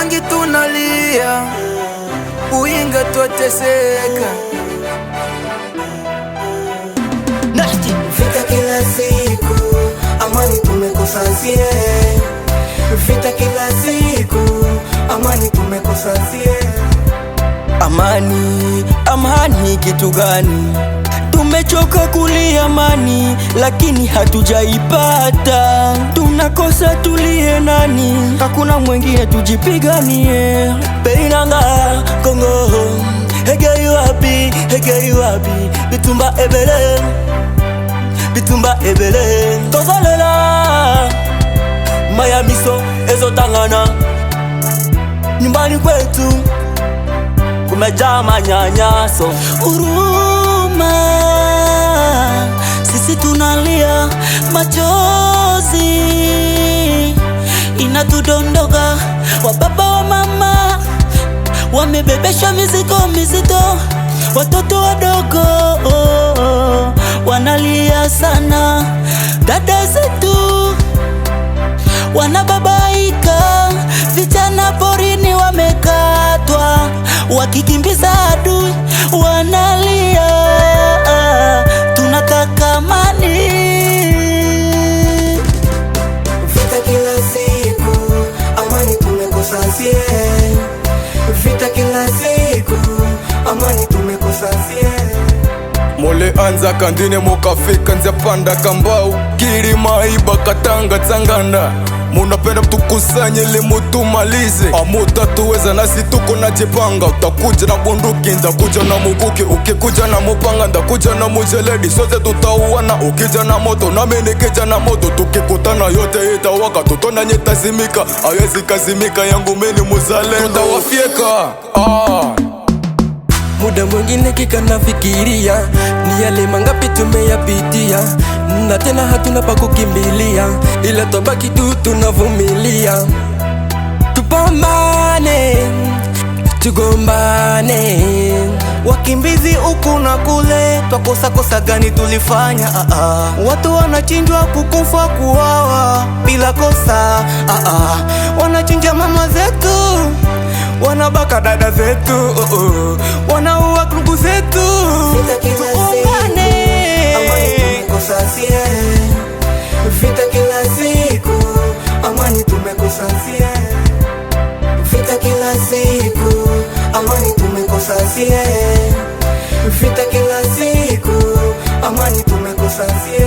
wengi tunalia, uinga twateseka. Vita kila siku, amani tumekosa sie. Vita kila siku, amani tumekosa sie. Amani, amani kitu gani? Tumechoka kulia amani, lakini hatujaipata. Tunakosa tulie nani? Hakuna mwengine tujipiganie. Beinanga Kongo, hegei wapi, hegei wapi? Bitumba ebele, bitumba ebele. Tozalela maya miso ezotangana. Nyumbani kwetu kumejaa manyanyaso. Huruma, sisi tunalia, machozi inatudondoka. Wababa wa mama wamebebesha mizigo mizito, watoto wadogo wanalia sana. Dada zetu wanababaika, vijana porini wamekatwa, wakikimbiza adui wanalia. Tunataka amani. Vita kila siku, amani tumekosa sie. Vita kila siku, amani tumekosa sie. Mole anza kandine mokafika nzia panda kambau kiri maiba katanga tsanganda. Munapenda tukusanye ili mutumalize, amutatuweza nasi tuko na jipanga. Utakuja na bunduki, ndakuja na mukuki. Ukikuja na mupanga, ndakuja na mujeledi. Sote tutauana, ukija na moto nami nikija na moto. Tukikutana yote itawaka, tutona nyetazimika. Hawezi kazimika yangu meni muzale, tutawafieka. Muda mwingine kika nafikiria, ni yale mangapi tumeyapitia, na tena hatuna pa kukimbilia, ila tobaki tu tunavumilia. Tupambane, tugombane. Wakimbizi huku na kule, twakosa kosa gani tulifanya? Watu wanachinjwa, kukufa, kuwawa bila kosa. Wanachinja mama zetu, wanabaka dada zetu, wanaua ndugu zetu. Tuungane, amani tumekosa sie. Vita kila siku, amani tumekosa sie. Vita kila siku, amani tumekosa sie. Vita kila siku, amani tumekosa sie.